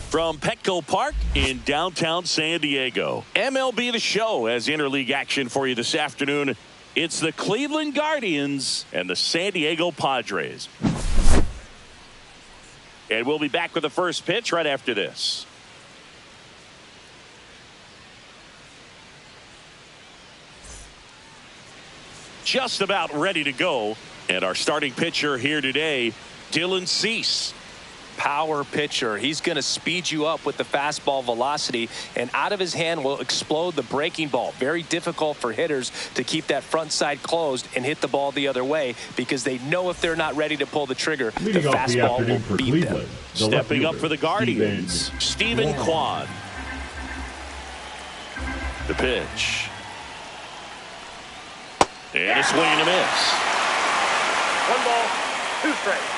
From Petco Park in downtown San Diego. MLB The Show has interleague action for you this afternoon. It's the Cleveland Guardians and the San Diego Padres. And we'll be back with the first pitch right after this. Just about ready to go. And our starting pitcher here today, Dylan Cease. Power pitcher. He's going to speed you up with the fastball velocity, and out of his hand will explode the breaking ball. Very difficult for hitters to keep that front side closed and hit the ball the other way, because they know if they're not ready to pull the trigger, the fastball will beat them. Stepping up for the Guardians, Stephen Kwan. The pitch. And a swing and a miss. 1 ball, 2 strikes.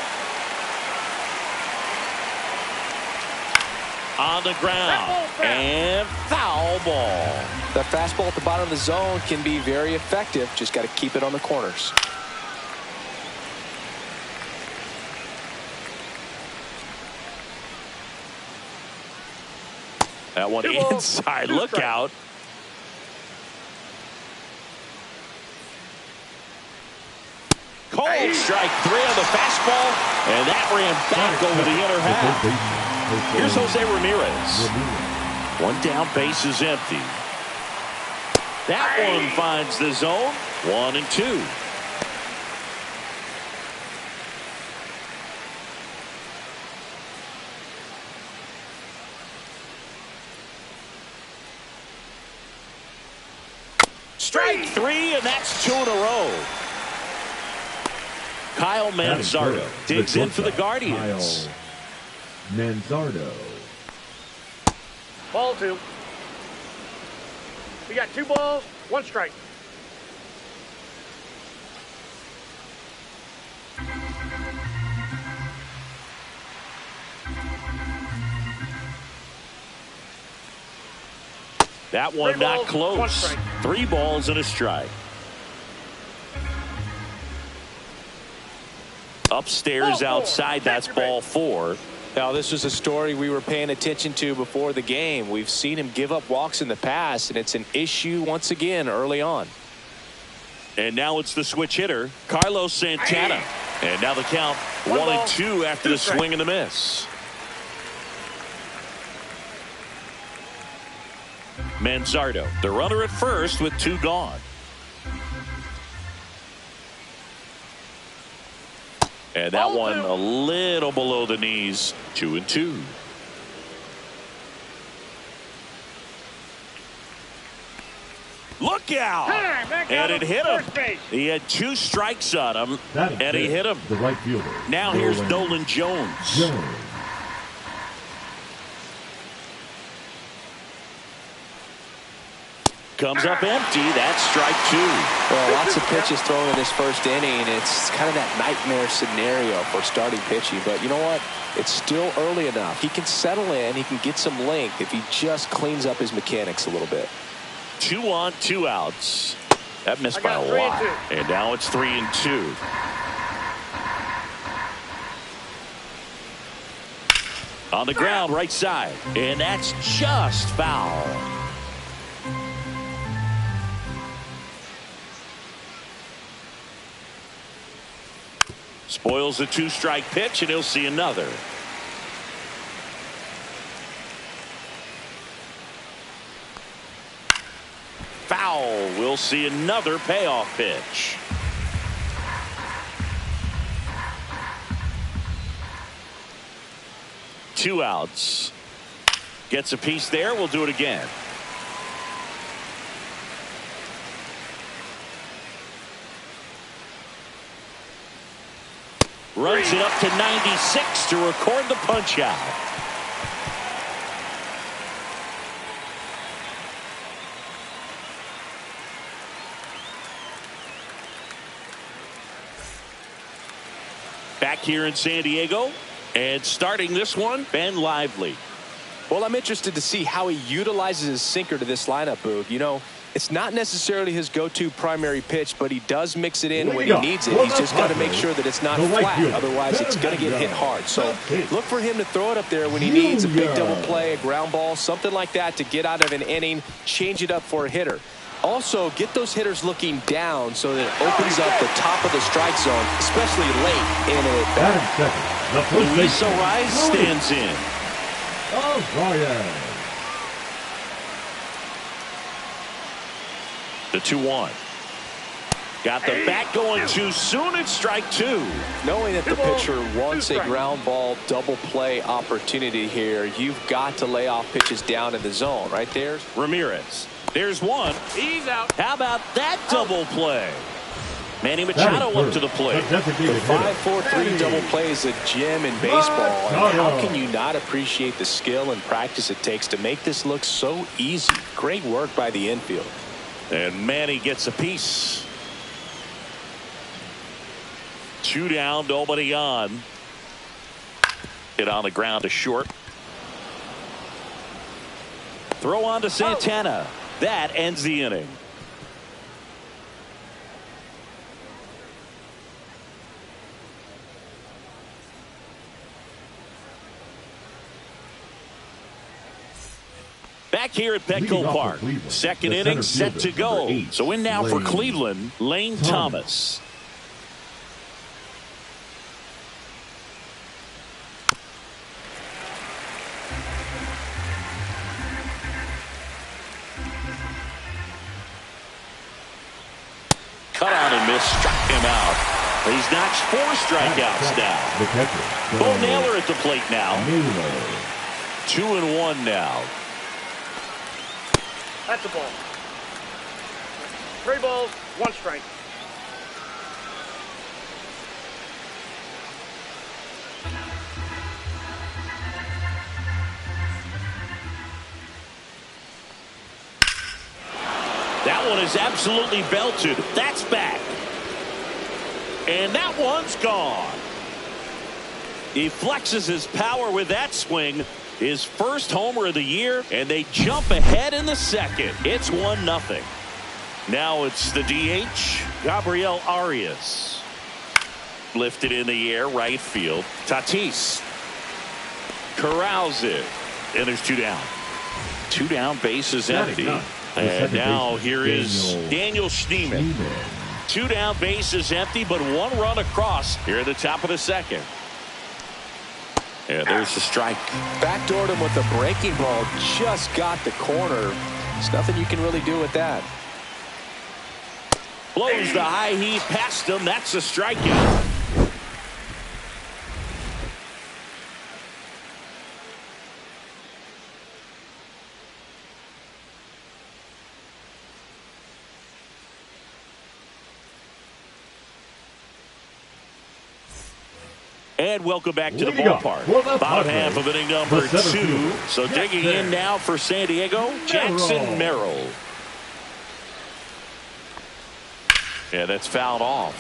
On the ground, and foul ball. The fastball at the bottom of the zone can be very effective. Just got to keep it on the corners. That one inside. Look out. Cold strike 3 on the fastball, and that ran back over the inner half. Here's Jose Ramirez. 1 down, base is empty. That one finds the zone. 1 and 2. Strike 3, and that's 2 in a row. Kyle Manzardo digs in for the Guardians. Manzardo. Ball 2. We got 2 balls, 1 strike. That one 3 not balls, close. 1 strike. 3 balls and a strike. Upstairs outside, that's ball 4. Now, this was a story we were paying attention to before the game. We've seen him give up walks in the past, and it's an issue once again early on. And now it's the switch hitter, Carlos Santana. And now the count 1 and 2 after the swing and the miss. Manzardo, the runner at first with 2 gone. And that one a little below the knees. 2 and 2. Look out! And it hit him. He had 2 strikes on him, and he hit him. The right fielder. Now here's Nolan Jones. Comes up empty. That's strike 2. Well, lots of pitches thrown in this first inning. It's kind of that nightmare scenario for starting pitching. But you know what? It's still early enough. He can settle in. He can get some length if he just cleans up his mechanics a little bit. 2 on, 2 outs. That missed by a lot. And now it's 3 and 2. On the ground, right side. And that's just foul. Spoils a 2-strike pitch, and he'll see another. Foul. We'll see another payoff pitch. Two outs. Gets a piece there. We'll do it again. Runs it up to 96 to record the punch out. Back here in San Diego, and starting this one, Ben Lively. Well, I'm interested to see how he utilizes his sinker to this lineup, Boog. You know, It's not necessarily his go-to primary pitch, but he does mix it in when he needs it. He's just got to make sure that it's not flat. Otherwise, it's going to get hit hard. So look for him to throw it up there when he needs a big double play, a ground ball, something like that to get out of an inning, change it up for a hitter. Also, get those hitters looking down so that it opens up the top of the strike zone, especially late in an at-bat. Luis Ariz stands in. The 2-1. Got the bat going too soon. It's strike two. Knowing that the pitcher wants a ground ball double play opportunity here, you've got to lay off pitches down in the zone. Right there. Ramirez. There's one. He's out. How about that double play? Manny Machado up to the plate. The 5-4-3 double play is a gem in baseball. And how can you not appreciate the skill and practice it takes to make this look so easy? Great work by the infield. And Manny gets a piece. 2 down, nobody on. Hit on the ground to short. Throw on to Santana. That ends the inning. Back here at Petco Park. Second inning set to go. So in now for Cleveland, Lane Thomas. Cut on and miss, struck him out. He's notched 4 strikeouts now. Bo Naylor at the plate now. 2-1 now. That's a ball. 3 balls, 1 strike. That one is absolutely belted. That's back. And that one's gone. He flexes his power with that swing. His first homer of the year, and they jump ahead in the second. It's 1-0. Now it's the DH, Gabriel Arias. Lifted in the air, right field. Tatis corrals it, and there's 2 down. 2 down, bases empty. And now here is Daniel Schneemann. 2 down, bases empty, but 1 run across here at the top of the second. Yeah, there's the strike. Backdoored him with a breaking ball. Just got the corner. There's nothing you can really do with that. Blows the high heat past him. That's a strikeout. And welcome back to the ballpark. Bottom half of inning number 2. So digging in now for San Diego, Jackson Merrill. Yeah, that's fouled off.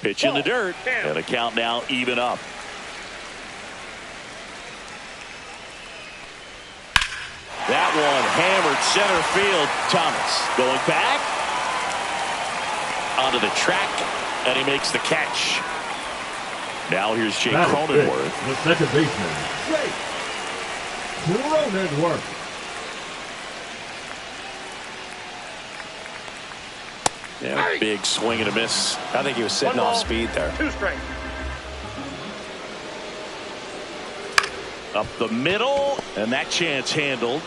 Pitch in the dirt. And a count now even up. That one hammered center field. Thomas going back onto the track, and he makes the catch. Now here's Jake Cronenworth. The second baseman, Jake Cronenworth. Yeah, big swing and a miss. I think he was sitting off speed there. 2 strikes. Up the middle, and that chance handled.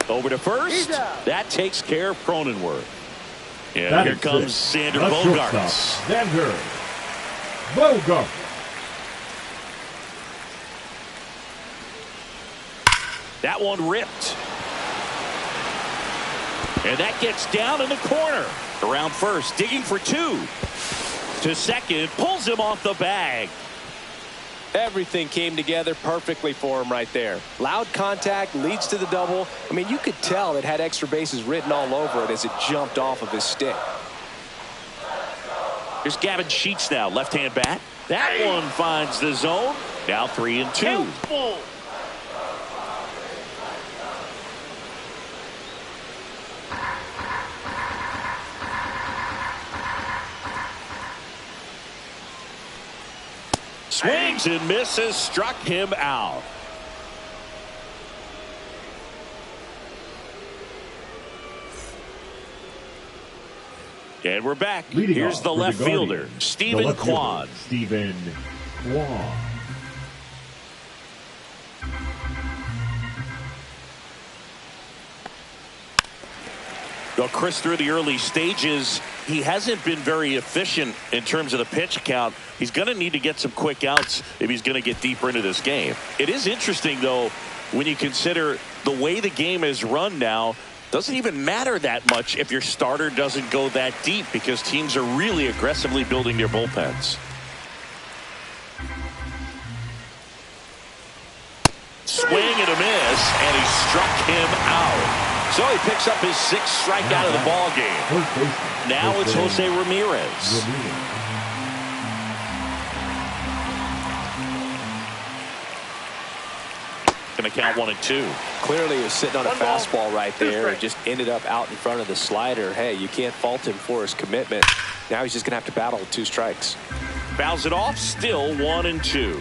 Over to first. That takes care of Cronenworth. And here comes Xander Bogaerts. Xander Bogaerts. That one ripped. And that gets down in the corner. Around first, digging for 2. To second, pulls him off the bag. Everything came together perfectly for him right there. Loud contact leads to the double. I mean, you could tell it had extra bases written all over it as it jumped off of his stick. Here's Gavin Sheets now, left-hand bat. That one finds the zone. Now 3-2. Swings and misses, struck him out. And we're back. Here's the left fielder, Stephen Kwan. Stephen Kwan. Well, Chris, through the early stages, he hasn't been very efficient in terms of the pitch count. He's going to need to get some quick outs if he's going to get deeper into this game. It is interesting, though, when you consider the way the game is run now. Doesn't even matter that much if your starter doesn't go that deep because teams are really aggressively building their bullpens. Swing and a miss, and he struck him out. So he picks up his 6th strikeout of the ball game. Now it's Jose Ramirez. Going to count 1-2. Clearly he was sitting on a fastball right there and just ended up out in front of the slider. Hey, you can't fault him for his commitment. Now he's just going to have to battle with 2 strikes. Fouls it off, still 1-2.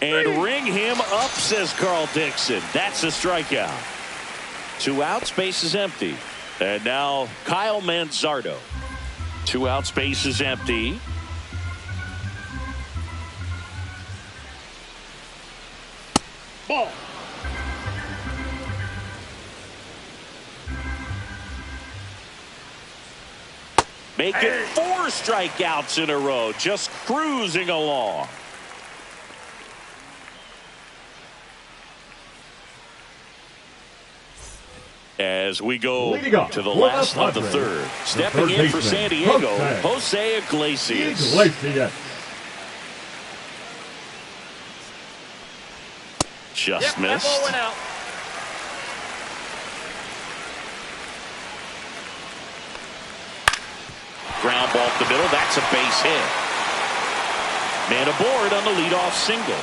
And ring him up, says Carl Dixon. That's a strikeout. 2 outs, base is empty. And now Kyle Manzardo. 2 outs, base is empty. Ball. Make it 4 strikeouts in a row, just cruising along. As we go to the last of the 3rd. Stepping in for San Diego, Jose Iglesias. Just missed. That ball went out. Ground ball up the middle. That's a base hit. Man aboard on the leadoff single.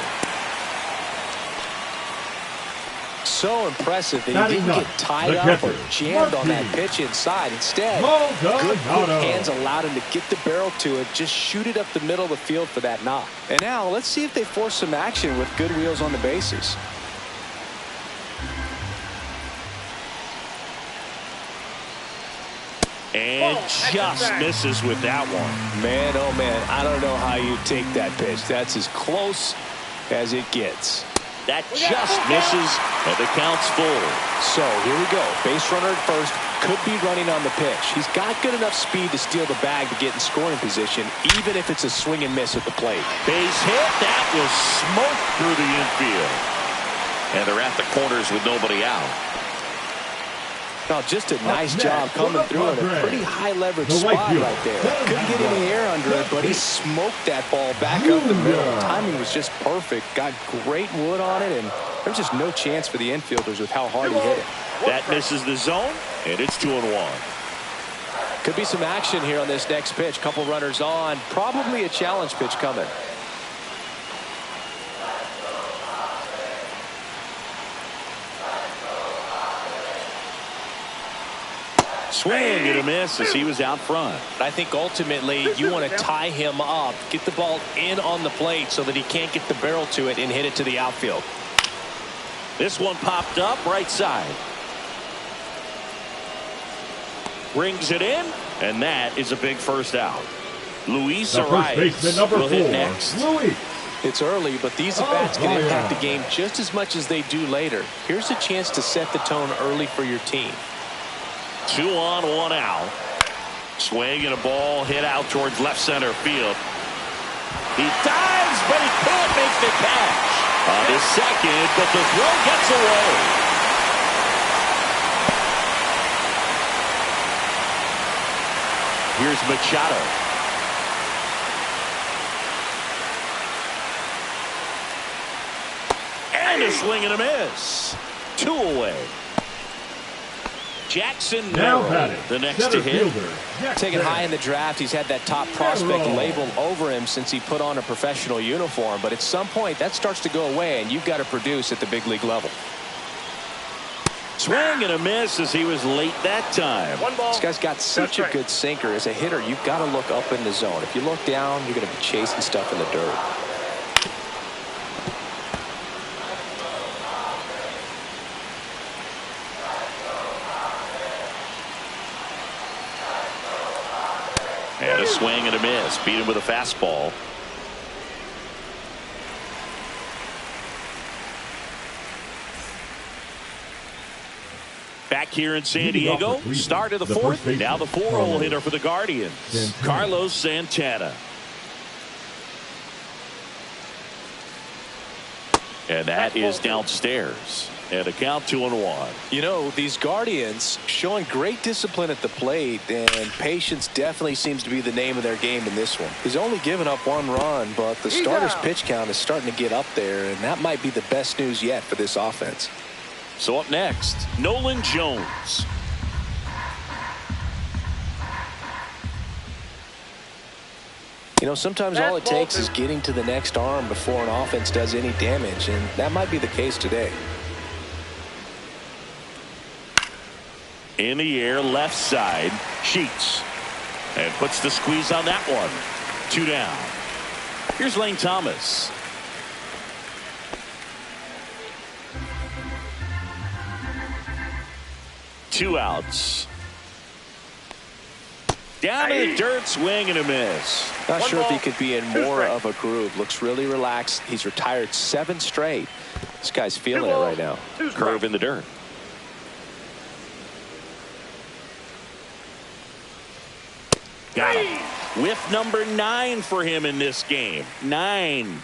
So impressive that he didn't get tied up or jammed on that pitch inside. Instead, good quick hands allowed him to get the barrel to it, just shoot it up the middle of the field for that knock. And now let's see if they force some action with good wheels on the bases. And just misses with that one. Man, oh man, I don't know how you take that pitch. That's as close as it gets. That just misses, and the count's full. So here we go. Base runner at first, could be running on the pitch. He's got good enough speed to steal the bag to get in scoring position, even if it's a swing and miss at the plate. Base hit, that was smoked through the infield. And they're at the corners with nobody out. Now, just a nice job coming through in a pretty high leverage spot right there. Couldn't get any air under it, but he smoked that ball back up the middle. Timing was just perfect. Got great wood on it, and there's just no chance for the infielders with how hard he hit it. That misses the zone, and it's 2-1. Could be some action here on this next pitch. Couple runners on. Probably a challenge pitch coming. Swing and a miss as he was out front. I think ultimately you want to tie him up, get the ball in on the plate so that he can't get the barrel to it and hit it to the outfield. This one popped up right side. Brings it in, and that is a big first out. Luis Arias will hit next. It's early, but these at-bats can impact the game just as much as they do later. Here's a chance to set the tone early for your team. 2 on, 1 out. Swing and a ball hit out towards left center field. He dives, but he can't make the catch. On his second, but the throw gets away. Here's Machado. And a swing and a miss. 2 away. Jackson Now Merrill, batting, the next center to hit. fielder, Jack Taken high in Merrill. the draft, he's had that top prospect Merrill. label over him since he put on a professional uniform. But at some point, that starts to go away, and you've got to produce at the big league level. Swing and a miss as he was late that time. This guy's got such a good sinker. As a hitter, you've got to look up in the zone. If you look down, you're going to be chasing stuff in the dirt. And a swing and a miss. Beat him with a fastball. Back here in San Diego, start of the fourth. Now the 4-hole hitter for the Guardians, Carlos Santana. And that is downstairs. And a count 2-1. You know, these Guardians showing great discipline at the plate, and patience definitely seems to be the name of their game in this one. He's only given up 1 run, but the starter's pitch count is starting to get up there, and that might be the best news yet for this offense. So up next, Nolan Jones. You know, sometimes all it takes is getting to the next arm before an offense does any damage, and that might be the case today. In the air, left side, Sheets. And puts the squeeze on that one. 2 down. Here's Lane Thomas. Two outs. Down in the dirt, swing and a miss. Not sure if he could be in more of a groove. Looks really relaxed. He's retired 7 straight. This guy's feeling it right now. Curve in the dirt. Got him. Whiff number 9 for him in this game. 9.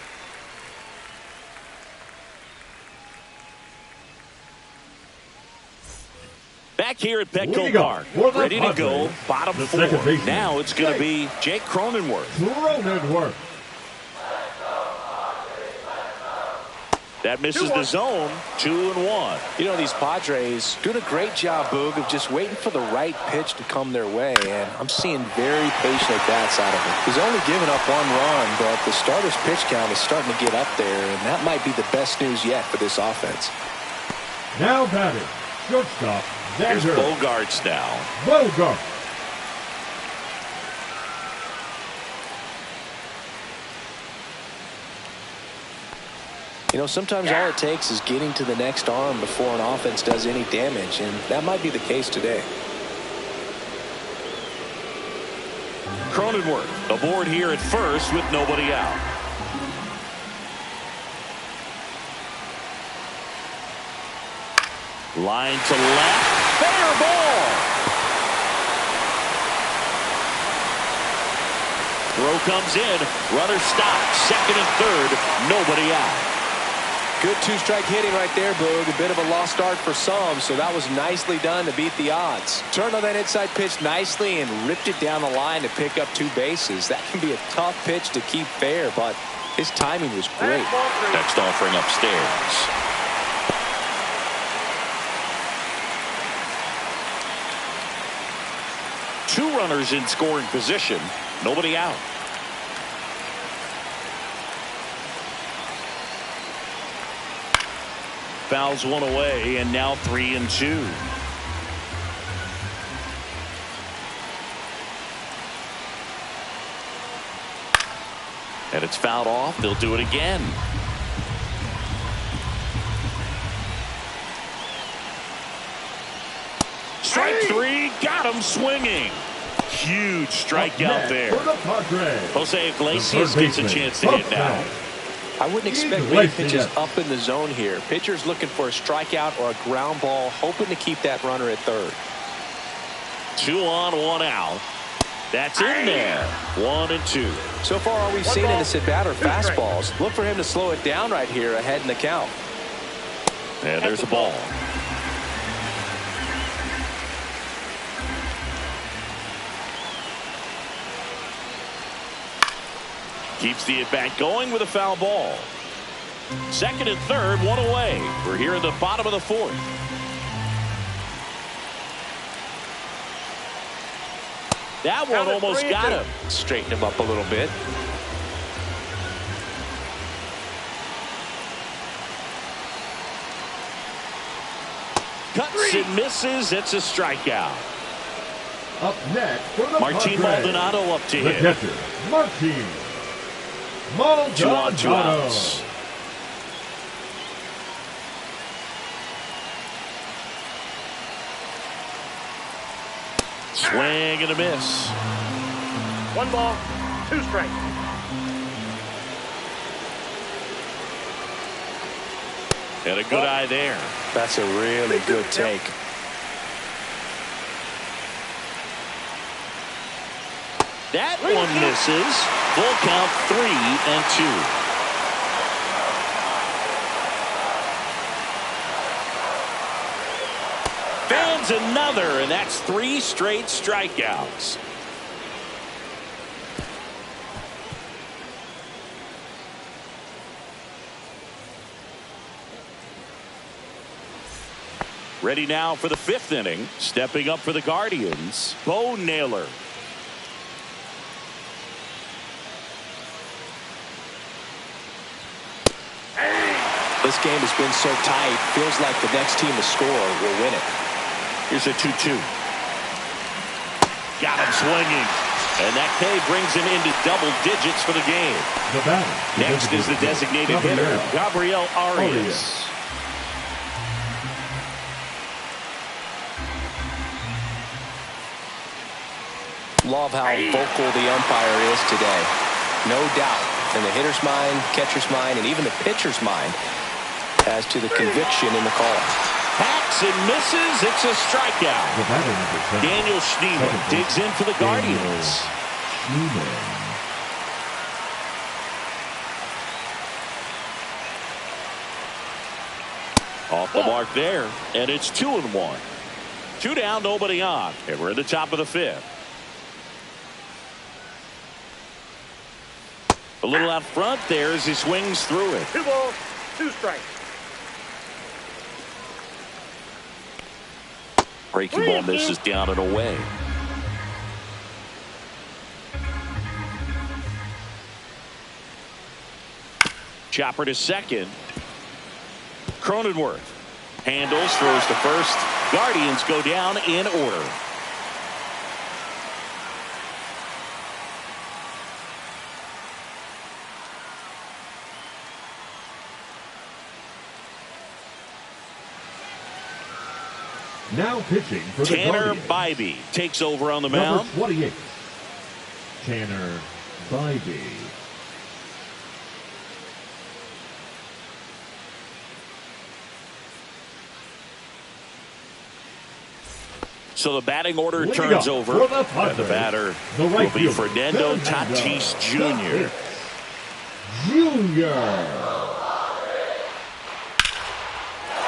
Back here at Petco Park, ready to go, bottom 4. Now it's going to be Jake Cronenworth. That misses the zone. 2-1. You know, these Padres doing a great job, Boog, of just waiting for the right pitch to come their way, and I'm seeing very patient at-bats out of him. He's only given up 1 run, but the starter's pitch count is starting to get up there, and that might be the best news yet for this offense. Now batting, shortstop. Here's Bogarts now. Bogart. You know, sometimes all it takes is getting to the next arm before an offense does any damage, and that might be the case today. Cronenworth aboard here at first with nobody out. Line to left. Fair ball. Throw comes in. Runner stops. Second and third. Nobody out. Good 2-strike hitting right there, Boog. A bit of a lost start for some, so that was nicely done to beat the odds. Turned on that inside pitch nicely and ripped it down the line to pick up 2 bases. That can be a tough pitch to keep fair, but his timing was great. Next offering upstairs. Two runners in scoring position. Nobody out. Fouls one away, and now 3-2. And it's fouled off. They'll do it again. Strike 3, got him swinging. Huge strikeout there. Jose Iglesias gets a chance to hit now. I wouldn't expect many pitches up in the zone here. Pitcher's looking for a strikeout or a ground ball, hoping to keep that runner at third. 2 on, 1 out. That's in there. 1-2. So far, all we've seen in this at-bat are fastballs. Look for him to slow it down right here ahead in the count. And there's a ball. Keeps the at-bat going with a foul ball. Second and third, 1 away. We're here in the bottom of the 4th. That one almost got him. Straighten him up a little bit. Cuts and misses. It's a strikeout. Up next for the Martin Padres, Maldonado up to the hit. catcher, Martin Maldonado. 2 on 2 outs. Swing and a miss. 1 ball, 2 strikes. And a good eye there. That's a really good take. That one misses. Full count, 3-2. Fans another, and that's 3 straight strikeouts. Ready now for the 5th inning. Stepping up for the Guardians, Bo Naylor. This game has been so tight. Feels like the next team to score will win it. Here's a 2-2. Got him swinging. And that K brings him into double digits for the game. The batter. Next is the designated hitter, Gabriel Arias. Love how vocal the umpire is today. No doubt in the hitter's mind, catcher's mind, and even the pitcher's mind as to the conviction in the call. Hacks and misses. It's a strikeout. The batter, number 7. Daniel Schneemann digs in for the Guardians. Off the mark there, and it's 2-1. 2 down, nobody on, and we're at the top of the 5th. A little out front there as he swings through it. 2 balls, 2 strikes. Breaking ball misses down and away. Chopper to second. Cronenworth handles, throws to first. Guardians go down in order. Now pitching for the Tanner Guardians. Bybee takes over on the Number mound. 28, Tanner Bybee. So the batting order Leading turns up over. for the And Padres, the batter the right will be fielder, Fernando Tatis Jr. Jr.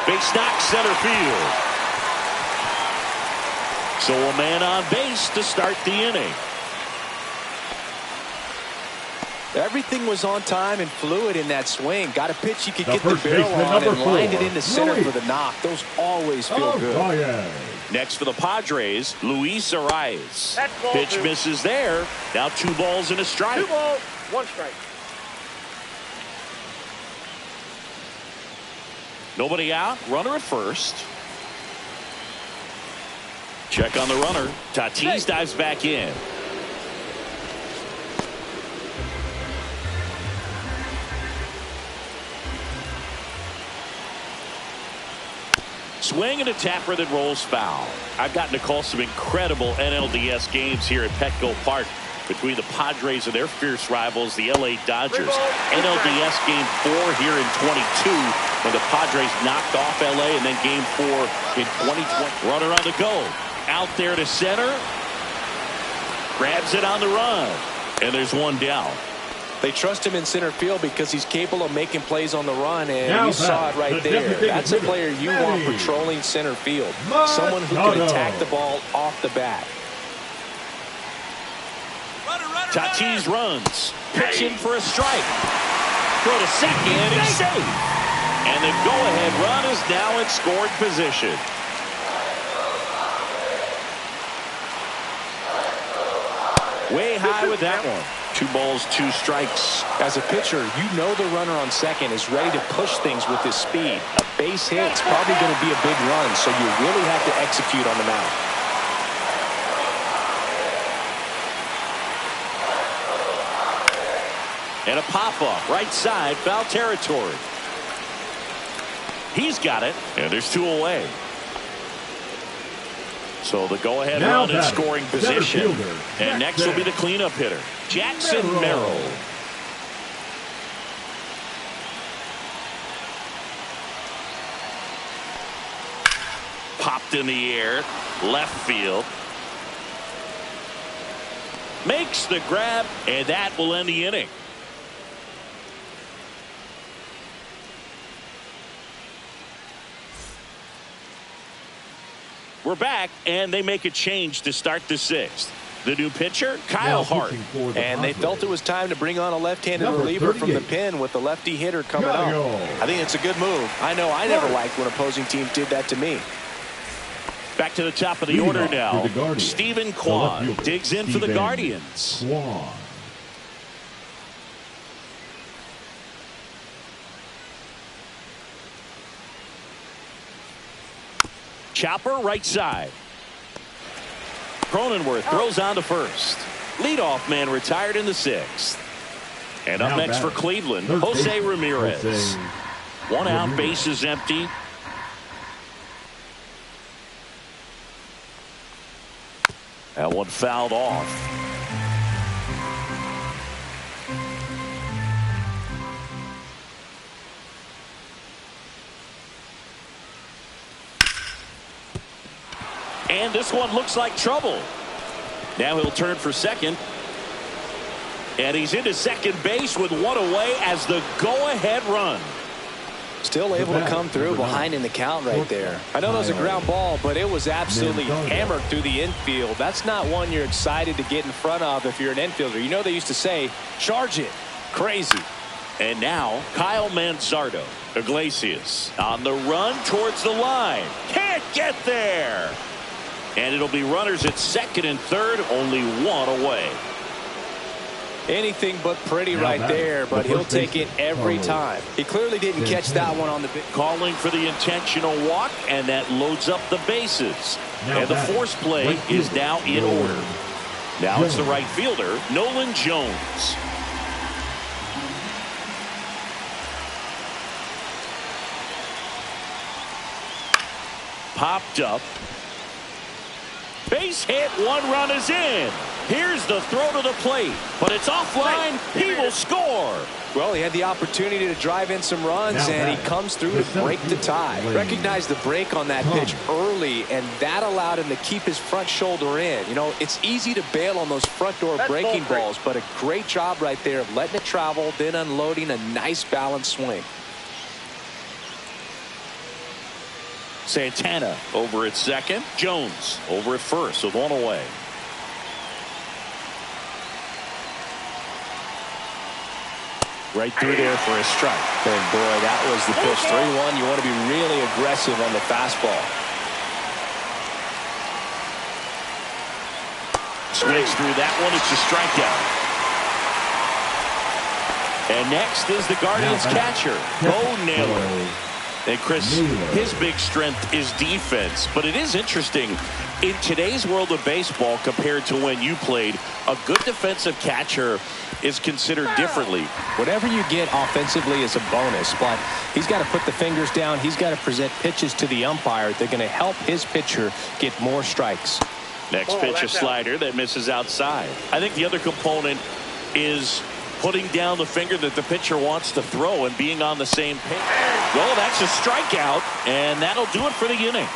Base knock center field. So a man on base to start the inning. Everything was on time and fluid in that swing. Got a pitch you could The get the first barrel baseman, on and number 4, lined it into center Luis. for the knock. Those always feel good. Next for the Padres, Luis Arias. That's ball Pitch 2. misses there. Now 2 balls and a strike. 2 balls, 1 strike. Nobody out. Runner at first. Check on the runner. Tatis dives back in. Swing and a tapper that rolls foul. I've gotten to call some incredible NLDS games here at Petco Park between the Padres and their fierce rivals, the LA Dodgers. NLDS Game 4 here in 22 when the Padres knocked off LA, and then Game 4 in 2020. Runner on the go. Out there to center. Grabs it on the run. And there's 1 down. They trust him in center field because he's capable of making plays on the run, and Now you saw it right the there. designated That's a hitter, player you want Manny patrolling center field. Machado. Someone who can attack the ball off the bat. Tatis runs. Pitching for a strike. Throw to second. He's safe. And the go-ahead run is now in scoring position. Way high with that one. 2 balls, 2 strikes. As a pitcher, you know the runner on second is ready to push things with his speed. A base hit's probably going to be a big run, so you really have to execute on the mound. And a pop-up, right side, foul territory. He's got it, and there's 2 away. So the go-ahead run in scoring position. And next will be the cleanup hitter, Jackson Merrill. Popped in the air, left field. Makes the grab, and that will end the inning. We're back, and they make a change to start the 6th. The new pitcher, Kyle Hart. And they felt it was time to bring on a left-handed reliever from the pen with the lefty hitter coming up. I think it's a good move. I know I never liked when opposing teams did that to me. Back to the top of the order now. Stephen Kwan digs in for the Guardians. Chopper right side. Cronenworth throws on to first. Leadoff man retired in the 6th. And up next for Cleveland, Jose Ramirez. 1 out, base is empty. That one fouled off. And this one looks like trouble. Now he'll turn for second. And he's into second base with 1 away as the go-ahead run. Still able to come through behind in the count right there. I know that was a ground ball, but it was absolutely hammered through the infield. That's not one you're excited to get in front of if you're an infielder. You know they used to say, charge it. Crazy. And now Kyle Manzardo. Iglesias on the run towards the line. Can't get there. And it'll be runners at second and third, only 1 away. Anything but pretty right there, but he'll take it every time. He clearly didn't catch that one on the big. Calling for the intentional walk, and that loads up the bases. And the force play is now in order. Now it's the right fielder, Nolan Jones. Popped up. Base hit, 1 run is in. Here's the throw to the plate, but it's offline. He will score. Well, he had the opportunity to drive in some runs, and he comes through to break the tie. Recognized the break on that pitch early, and that allowed him to keep his front shoulder in. You know, it's easy to bail on those front door breaking balls, but a great job right there of letting it travel, then unloading a nice balanced swing. Santana over at second. Jones over at first with 1 away. Right through there for a strike. And boy, that was the pitch. 3-1. You want to be really aggressive on the fastball. Swings through that one. It's a strikeout. And next is the Guardians catcher, Bo Naylor. And Chris, his big strength is defense, but it is interesting in today's world of baseball compared to when you played. A good defensive catcher is considered differently. Whatever you get offensively is a bonus, but he's got to put the fingers down. He's got to present pitches to the umpire. They're going to help his pitcher get more strikes. Next pitch, a slider that misses outside. I think the other component is putting down the finger that the pitcher wants to throw and being on the same page. Well, that's a strikeout, and that'll do it for the inning.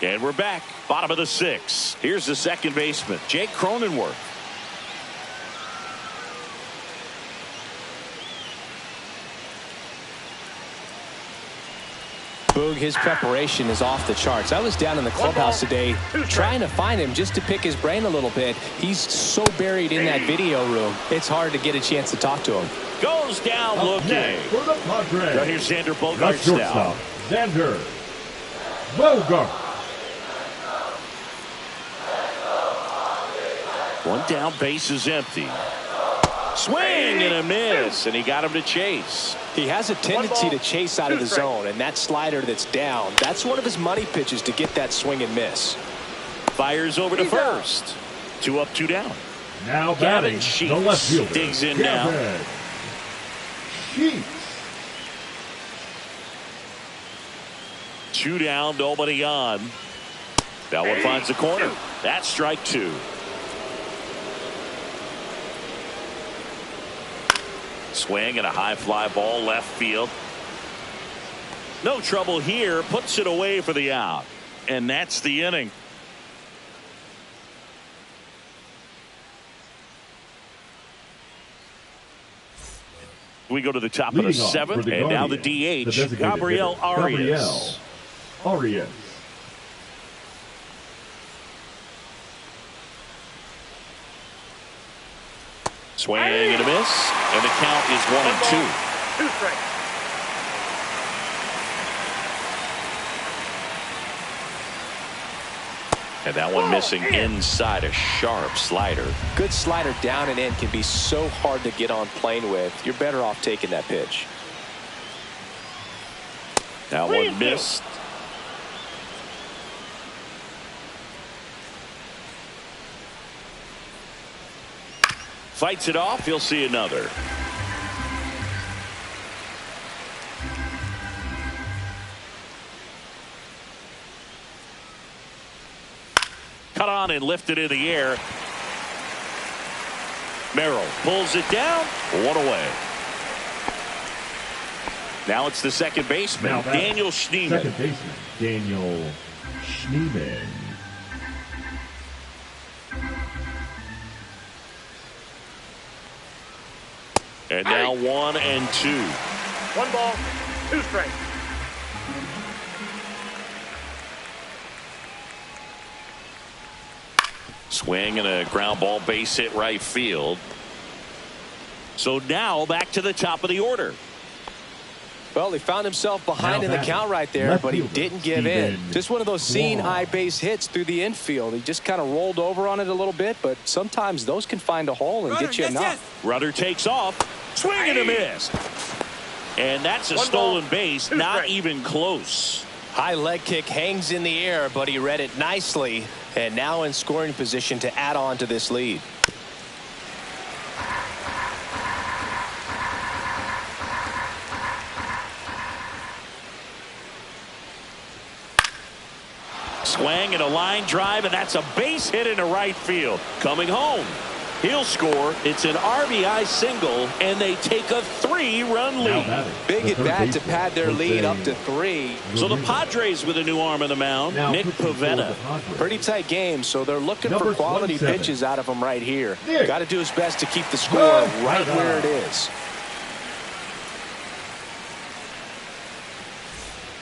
And we're back, bottom of the 6th. Here's the second baseman, Jake Cronenworth. Boog, his preparation is off the charts. I was down in the clubhouse today trying to find him just to pick his brain a little bit. He's so buried in that video room, it's hard to get a chance to talk to him. Goes down looking. For the Padres. Now here's Xander Bogaerts now. Xander Bogart. One down, base is empty. Swing and a miss, and he got him to chase. He has a tendency to chase out of the zone, and that slider that's down, that's one of his money pitches to get that swing and miss. Fires over to first. 2 up, 2 down. Now batting, the left fielder. Digs in now. Sheets. 2 down, nobody on. That one finds the corner. That's strike 2. Swing and a high fly ball left field. No trouble here. Puts it away for the out. And that's the inning. We go to the top of the 7th, and now the DH, Gabriel Arias. Swing and a miss, and the count is 1-2. 2 strikes. And that one missing inside, a sharp slider. Good slider down and in can be so hard to get on plane with. You're better off taking that pitch. That one missed. Fights it off. He'll see another. Cut on and lifted in the air. Merrill pulls it down. 1 away. Now it's the second baseman, Daniel Schneemann. Second baseman, Daniel Schneemann. And now 1 and 2. 1 ball, 2 strikes. Swing and a ground ball, base hit right field. So now back to the top of the order. Well, he found himself behind in the count right there, but he didn't give in. Just one of those seeing high base hits through the infield. He just kind of rolled over on it a little bit, but sometimes those can find a hole and get you a knock. Rudder takes off. Swing and a miss. And that's a stolen base, not even close. High leg kick hangs in the air, but he read it nicely, and now in scoring position to add on to this lead. Swing and a line drive, and that's a base hit into right field. Coming home. He'll score. It's an RBI single, and they take a 3-run lead. Big at bat to pad their lead up to 3. So the Padres with a new arm on the mound, Nick Pivetta. Pretty tight game, so they're looking for quality pitches out of him right here. Got to do his best to keep the score right where it is.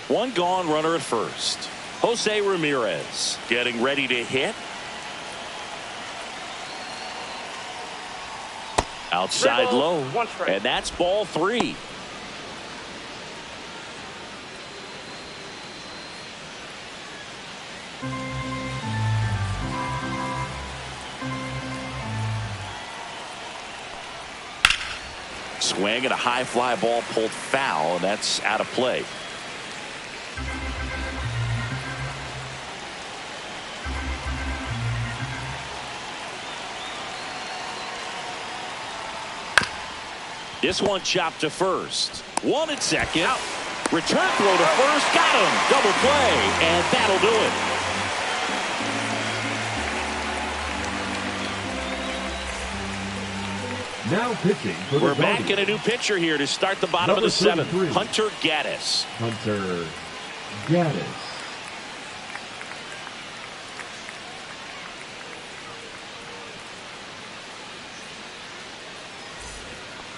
1 gone, runner at first. Jose Ramirez getting ready to hit. Outside low, and that's ball 3. Swing and a high fly ball pulled foul, and that's out of play. This one chopped to first. 1 at second. Out. Return throw to first. Got him. Double play. And that'll do it. Now pitching for the We're back in a new pitcher here to start the bottom of the 7th. Hunter Gaddis. Hunter Gaddis.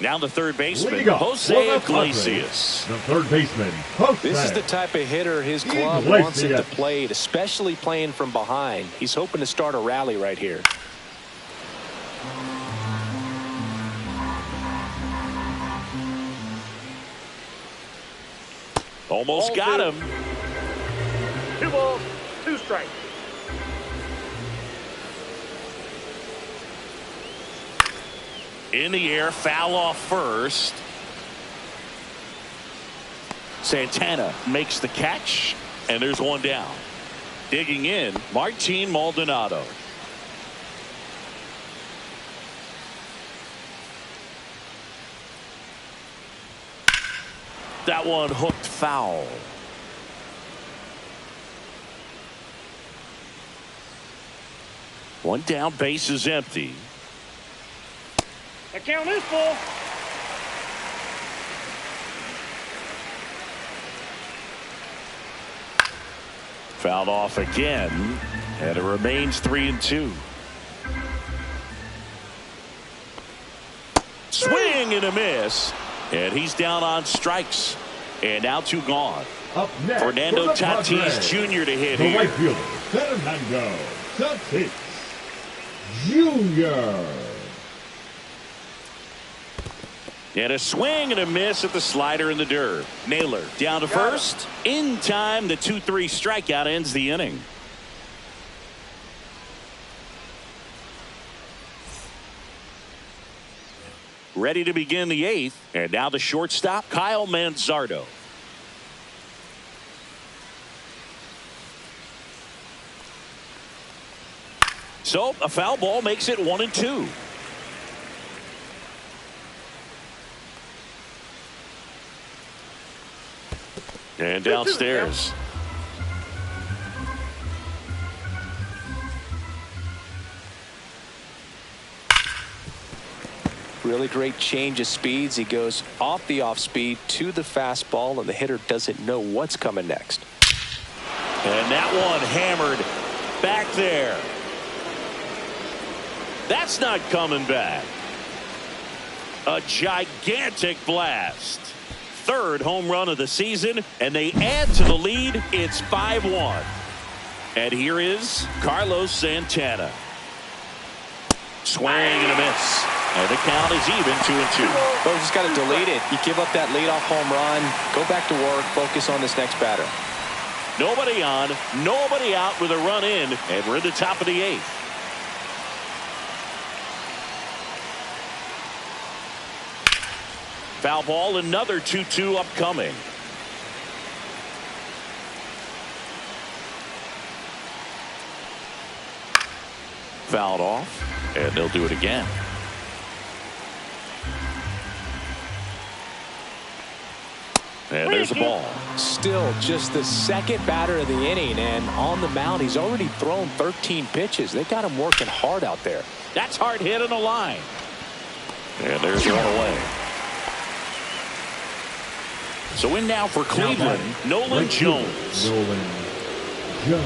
Now the third baseman, Jose Iglesias. The third baseman, Jose. This is the type of hitter his club wants him to play, especially playing from behind. He's hoping to start a rally right here. Almost got him. 2 balls, 2 strikes. In the air, foul off first. Santana makes the catch, and there's one down. Digging in, Martin Maldonado. That one hooked foul. One down, base is empty. The count is full. Fouled off again, and it remains 3-2. Swing and a miss, and he's down on strikes. And now 2 gone. Up next, Fernando for the Tatis Padres, Jr. to hit the here. right fielder, Fernando Tatis Jr. And a swing and a miss at the slider in the dirt. Naylor down to first. In time, the 2-3 strikeout ends the inning. Ready to begin the 8th. And now the shortstop, Kyle Manzardo. So a foul ball makes it 1-2. And downstairs. Really great change of speeds. He goes off the off speed to the fastball, and the hitter doesn't know what's coming next. And that one hammered back there. That's not coming back. A gigantic blast. 3rd home run of the season, and they add to the lead. It's 5-1. And here is Carlos Santana. Swing and a miss. And the count is even 2-2. Well, you just got to delete it. You give up that leadoff home run. Go back to work. Focus on this next batter. Nobody on, nobody out with a run in, and we're at the top of the 8th. Foul ball, another 2-2 upcoming. Fouled off, and they'll do it again. And there's a ball. Still just the 2nd batter of the inning, and on the mound he's already thrown 13 pitches. They got him working hard out there. That's hard hit on the line. And there's one away. So in now for Cleveland, Nolan Jones. Nolan Jones.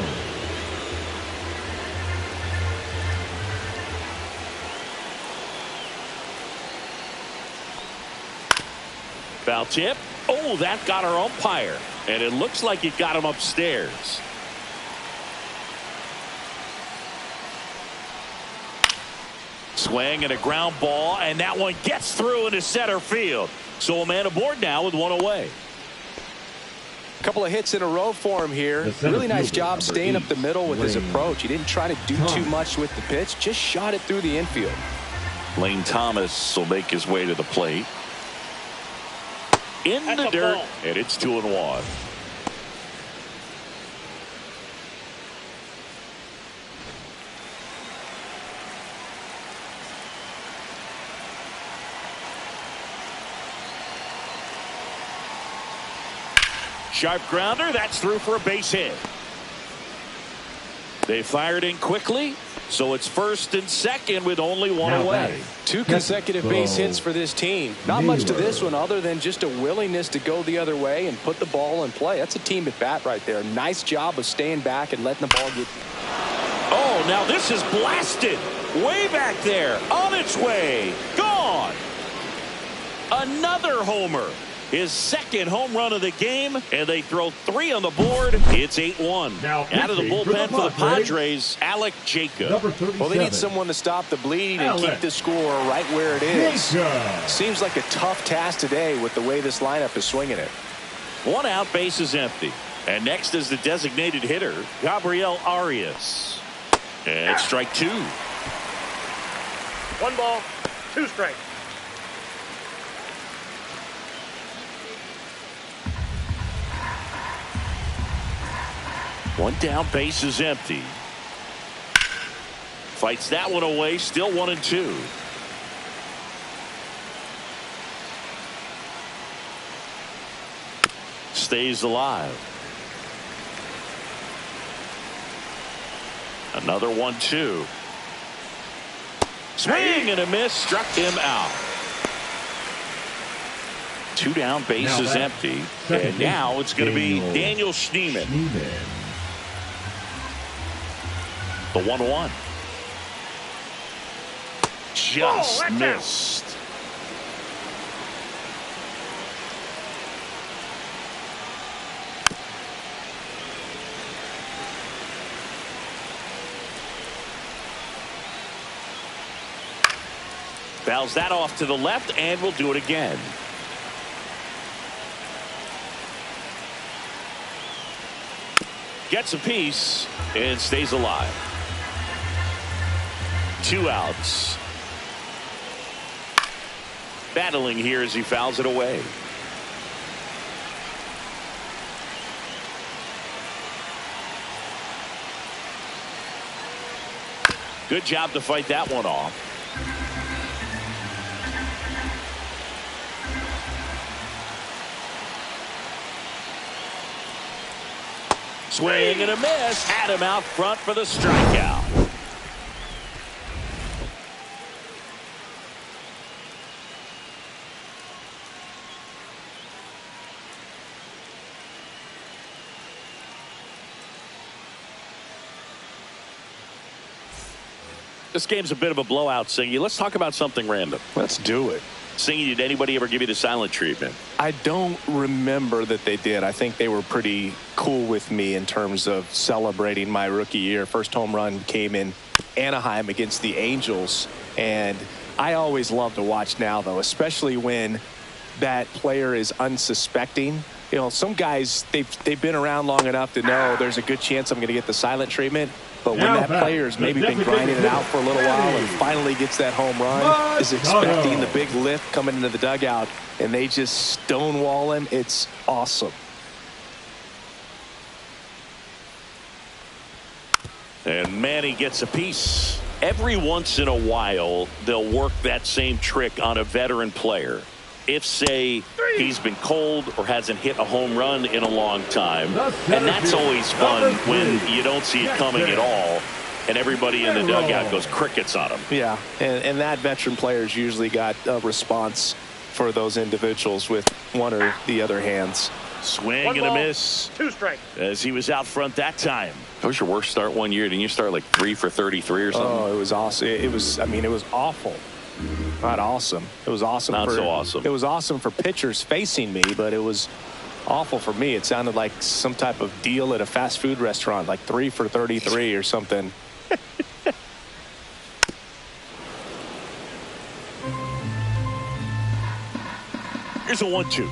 Foul tip. Oh, that got our umpire. And it looks like it got him upstairs. Swing and a ground ball, and that one gets through into center field. So a man aboard now with one away. A couple of hits in a row for him here. Really nice job staying up the middle with his approach. He didn't try to do too much with the pitch, just shot it through the infield. Lane Thomas will make his way to the plate. In the dirt, and it's 2-1. Sharp grounder, that's through for a base hit. They fired in quickly, so it's 1st and 2nd with only one away. 2 consecutive base hits for this team. Not much to this one other than just a willingness to go the other way and put the ball in play. That's a team at bat right there. Nice job of staying back and letting the ball get. Oh, now this is blasted. Way back there. On its way. Gone. Another homer. His 2nd home run of the game, and they throw 3 on the board. It's 8-1. Now out of the bullpen for the Padres, Alec Jacob. Number 37. Well, they need someone to stop the bleeding and keep the score right where it is. Seems like a tough task today with the way this lineup is swinging it. One out, base is empty. And next is the designated hitter, Gabriel Arias. And strike two. 1 ball, 2 strikes. One down, base is empty. Fights that one away, still 1-2. Stays alive. Another 1-2. Swing and a miss, struck him out. 2 down, base is empty. And now it's going to be Daniel Schneemann. The 1-1. Just missed. Fouls that off to the left, and we'll do it again. Gets a piece and stays alive. 2 outs. Battling here as he fouls it away. Good job to fight that one off. Swing and a miss. Had him out front for the strikeout. This game's a bit of a blowout, Singy. Let's talk about something random. Let's do it. Singy, did anybody ever give you the silent treatment? I don't remember that they did. I think they were pretty cool with me in terms of celebrating my rookie year. First home run came in Anaheim against the Angels. And I always love to watch now, though, especially when that player is unsuspecting. You know, some guys, they've been around long enough to know there's a good chance I'm going to get the silent treatment. But when that player's maybe been grinding it out for a little while and finally gets that home run, is expecting the big lift coming into the dugout, and they just stonewall him, it's awesome. And Manny gets a piece. Every once in a while, they'll work that same trick on a veteran player. If, say, he's been cold or hasn't hit a home run in a long time. And that's always fun when you don't see it coming at all and everybody in the dugout goes crickets on him. Yeah, and that veteran player's usually got a response for those individuals with one or the other hands. Swing 1 and a ball, miss 2 strikes. as he was out front that time. That was your worst start one year. Didn't you start like 3 for 33 or something? Oh, it was awesome. It was awful. Not awesome. It was awesome. Not so awesome. It was awesome for pitchers facing me, but it was awful for me. It sounded like some type of deal at a fast food restaurant, like 3 for 33 or something. Here's a 1-2.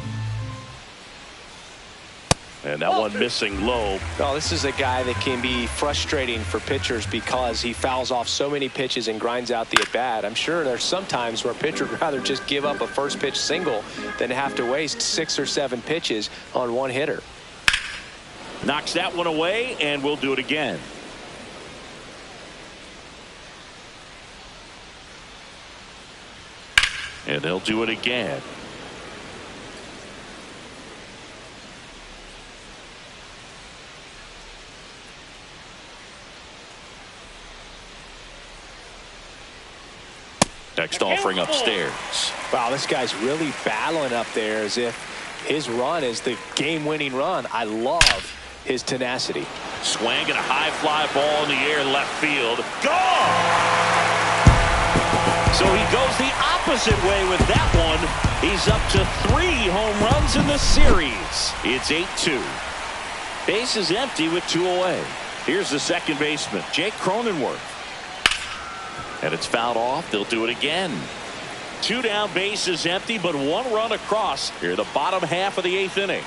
And that one missing low. Oh, this is a guy that can be frustrating for pitchers because he fouls off so many pitches and grinds out the at-bat. I'm sure there's some times where a pitcher would rather just give up a first pitch single than have to waste 6 or 7 pitches on one hitter. Knocks that one away, and we'll do it again. And they'll do it again. Next offering upstairs. Wow, this guy's really battling up there as if his run is the game-winning run. I love his tenacity. Swing and a high fly ball in the air left field. Gone! So he goes the opposite way with that one. He's up to 3 home runs in the series. It's 8-2. Base is empty with 2 away. Here's the second baseman, Jake Cronenworth. And it's fouled off. They'll do it again. 2 down, base is empty, but 1 run across here, the bottom half of the 8th inning.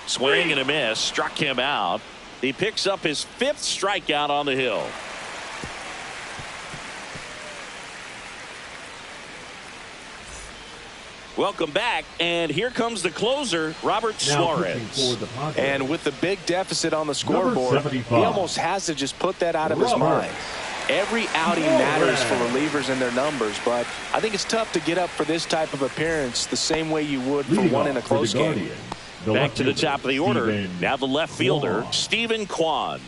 Swing and a miss. Struck him out. He picks up his 5th strikeout on the hill. Welcome back, and here comes the closer, Robert Suarez. And with the big deficit on the scoreboard, he almost has to just put that out of his mind. Every outing matters for relievers and their numbers, but I think it's tough to get up for this type of appearance the same way you would for one in a close game. Back to the top of the order. Now the left fielder, Stephen Kwan.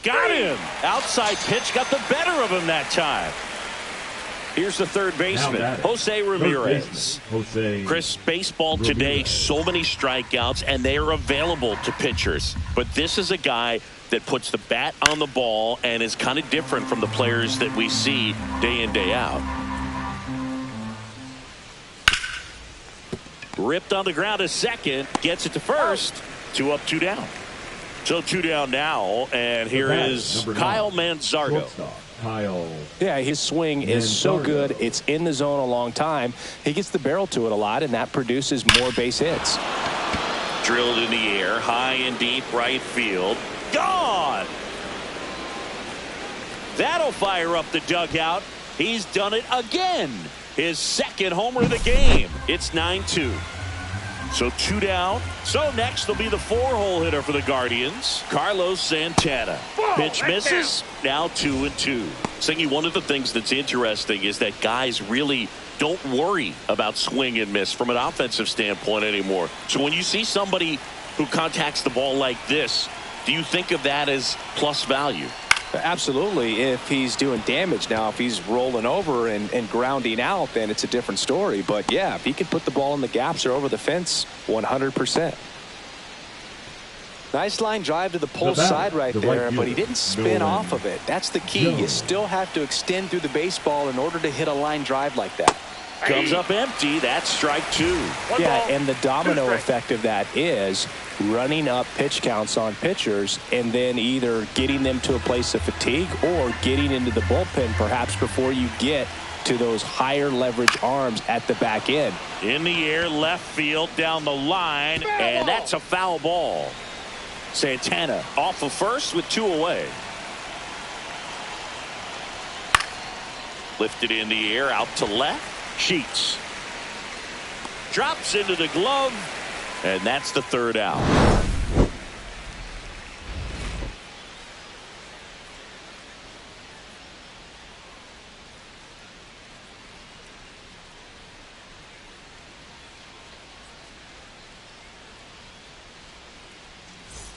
Got him. Outside pitch got the better of him that time. Here's the third baseman, Jose Ramirez. Chris, baseball today, so many strikeouts, and they are available to pitchers. But this is a guy that puts the bat on the ball and is kind of different from the players that we see day in, day out. Ripped on the ground to second, gets it to first. 2 up, 2 down. So 2 down now, and here is Kyle Manzardo. Yeah, his swing is so good. It's in the zone a long time. He gets the barrel to it a lot, and that produces more base hits. Drilled in the air, high and deep right field. Gone! That'll fire up the dugout. He's done it again. His 2nd homer of the game. It's 9-2. So 2 down. So next will be the 4-hole hitter for the Guardians, Carlos Santana. Pitch misses. Now 2-2. Singy, one of the things that's interesting is that guys really don't worry about swing and miss from an offensive standpoint anymore. So when you see somebody who contacts the ball like this, do you think of that as plus value? Absolutely, if he's doing damage. Now, if he's rolling over and grounding out, then it's a different story. But, yeah, if he can put the ball in the gaps or over the fence, 100%. Nice line drive to the pull side right there, but he didn't spin off of it. That's the key. You still have to extend through the baseball in order to hit a line drive like that. Comes up empty. That's strike 2. Yeah, and the domino effect of that is running up pitch counts on pitchers and then either getting them to a place of fatigue or getting into the bullpen perhaps before you get to those higher leverage arms at the back end. In the air, left field, down the line, and that's a foul ball. Santana off of first with 2 away. Lifted in the air, out to left. Sheets drops into the glove, and that's the 3rd out.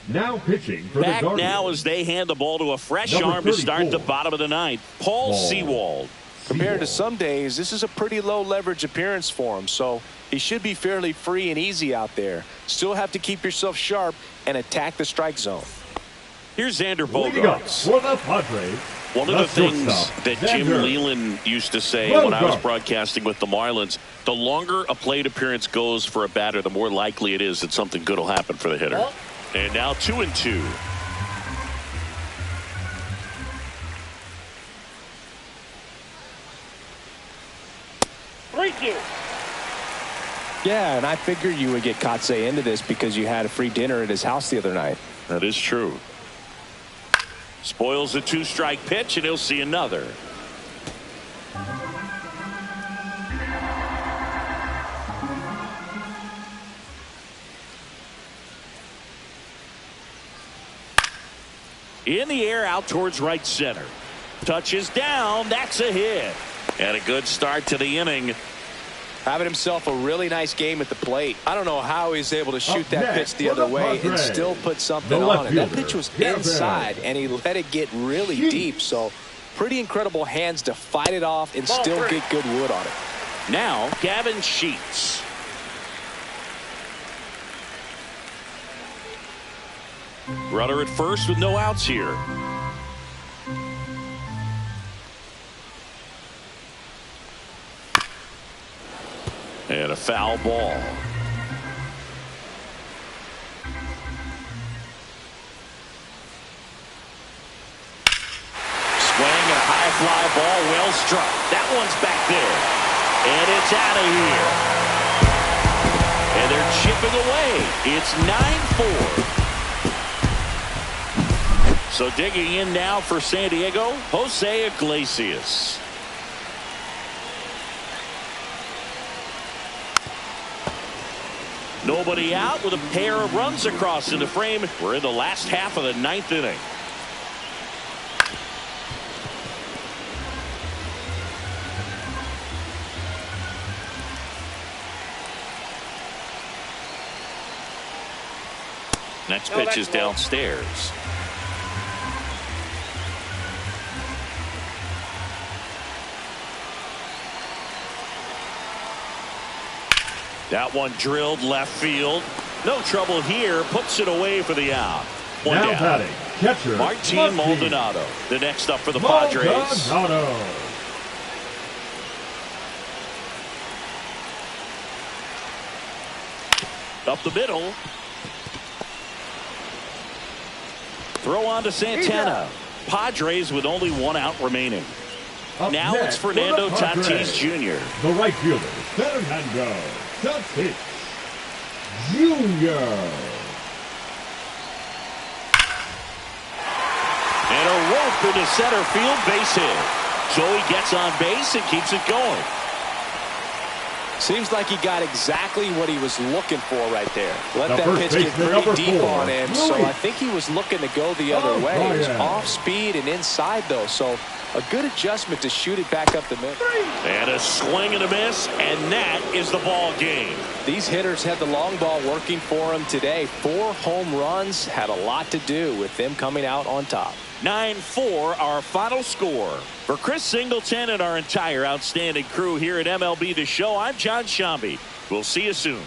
Now pitching for Back the Guardians. now as they hand the ball to a fresh arm to start the bottom of the 9th. Paul Sewald. Compared to some days, this is a pretty low leverage appearance for him, so he should be fairly free and easy out there. Still have to keep yourself sharp and attack the strike zone. Here's Xander Bogaerts. For the Padres, one of the things that Jim Leyland used to say when I was broadcasting with the Marlins, the longer a plate appearance goes for a batter, the more likely it is that something good will happen for the hitter. And now 2-2. Yeah, and I figured you would get Kotsay into this because you had a free dinner at his house the other night. That is true. Spoils a 2-strike pitch, and he'll see another. In the air, out towards right center. Touches down. That's a hit. And a good start to the inning. Having himself a really nice game at the plate. I don't know how he's able to shoot that pitch the other way and still put something on it. That pitch was inside, and he let it get really deep. So pretty incredible hands to fight it off and still get good wood on it. Now, Gavin Sheets. Runner at first with no outs here. And a foul ball. Well struck. That one's back there. And it's out of here. And they're chipping away. It's 9-4. So digging in now for San Diego, Jose Iglesias. Nobody out with a pair of runs across in the frame. We're in the last half of the 9th inning. Next pitch is downstairs. That one drilled left field. No trouble here. Puts it away for the out. One now down. batting, catcher Martin Maldonado. The next up for the Padres. Maldonado. Up the middle. Throw on to Santana. Padres with only 1 out remaining. Up Now next it's Fernando for the Padres, Tatis Jr. The right fielder, Fernando Tatis Jr. And a rope into center field, base hit. Joey gets on base and keeps it going. Seems like he got exactly what he was looking for right there. Let that first pitch get baseman, pretty deep 4, on him. So I think he was looking to go the other way. He was Ryan. off speed and inside, though. So a good adjustment to shoot it back up the middle. And a swing and a miss, and that is the ball game. These hitters had the long ball working for them today. 4 home runs had a lot to do with them coming out on top. 9-4 our final score. For Chris Singleton and our entire outstanding crew here at MLB The Show, I'm John Shambi. We'll see you soon.